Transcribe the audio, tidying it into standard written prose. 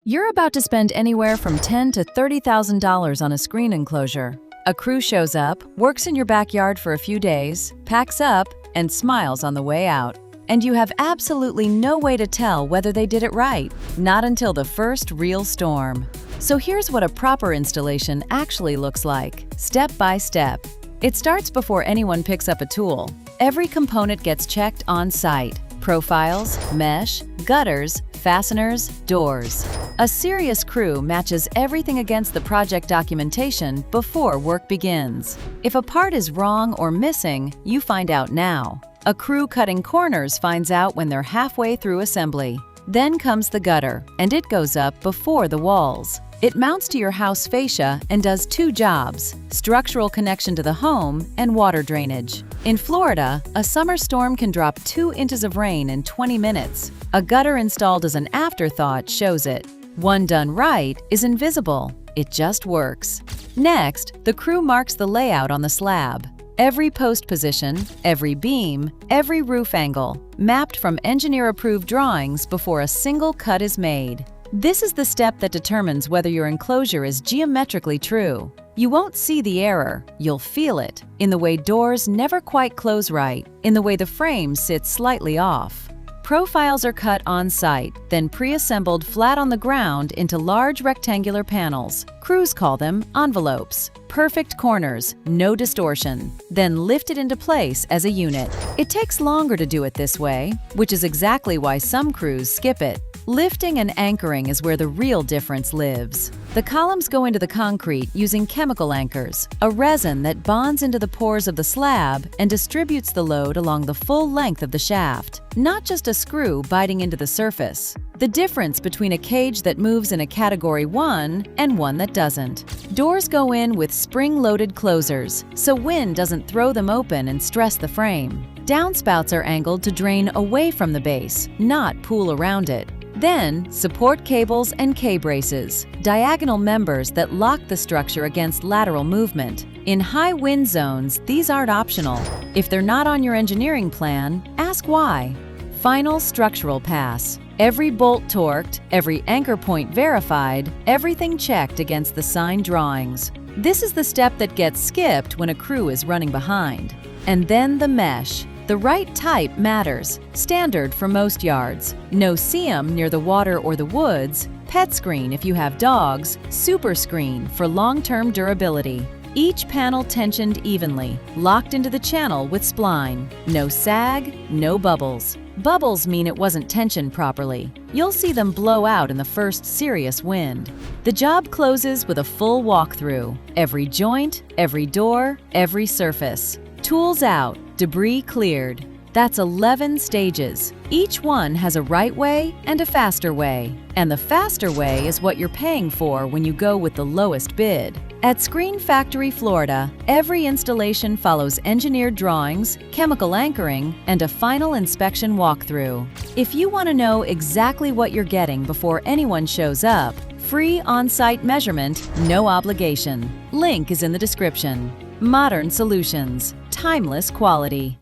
You're about to spend anywhere from $10,000 to $30,000 on a screen enclosure. A crew shows up, works in your backyard for a few days, packs up, and smiles on the way out. And you have absolutely no way to tell whether they did it right, not until the first real storm. So here's what a proper installation actually looks like, step by step. It starts before anyone picks up a tool. Every component gets checked on site: profiles, mesh, gutters, fasteners, doors. A serious crew matches everything against the project documentation before work begins. If a part is wrong or missing, you find out now. A crew cutting corners finds out when they're halfway through assembly. Then comes the gutter, and it goes up before the walls. It mounts to your house fascia and does two jobs: structural connection to the home and water drainage. In Florida, a summer storm can drop 2 inches of rain in 20 minutes. A gutter installed as an afterthought shows it. One done right is invisible. It just works. Next, the crew marks the layout on the slab. Every post position, every beam, every roof angle, mapped from engineer-approved drawings before a single cut is made. This is the step that determines whether your enclosure is geometrically true. You won't see the error, you'll feel it, in the way doors never quite close right, in the way the frame sits slightly off. Profiles are cut on site, then pre-assembled flat on the ground into large rectangular panels. Crews call them envelopes. Perfect corners, no distortion, then lifted into place as a unit. It takes longer to do it this way, which is exactly why some crews skip it. Lifting and anchoring is where the real difference lives. The columns go into the concrete using chemical anchors, a resin that bonds into the pores of the slab and distributes the load along the full length of the shaft, not just a screw biting into the surface. The difference between a cage that moves in a Category 1 and one that doesn't. Doors go in with spring-loaded closers, so wind doesn't throw them open and stress the frame. Downspouts are angled to drain away from the base, not pool around it. Then, support cables and K-braces, diagonal members that lock the structure against lateral movement. In high wind zones, these aren't optional. If they're not on your engineering plan, ask why. Final structural pass. Every bolt torqued, every anchor point verified, everything checked against the signed drawings. This is the step that gets skipped when a crew is running behind. And then the mesh. The right type matters. Standard for most yards. No seam near the water or the woods. Pet screen if you have dogs. Super screen for long-term durability. Each panel tensioned evenly, locked into the channel with spline. No sag, no bubbles. Bubbles mean it wasn't tensioned properly. You'll see them blow out in the first serious wind. The job closes with a full walkthrough. Every joint, every door, every surface. Tools out, debris cleared. That's 11 stages. Each one has a right way and a faster way. And the faster way is what you're paying for when you go with the lowest bid. At Screen Factory, Florida, every installation follows engineered drawings, chemical anchoring, and a final inspection walkthrough. If you want to know exactly what you're getting before anyone shows up, free on-site measurement, no obligation. Link is in the description. Modern solutions, timeless quality.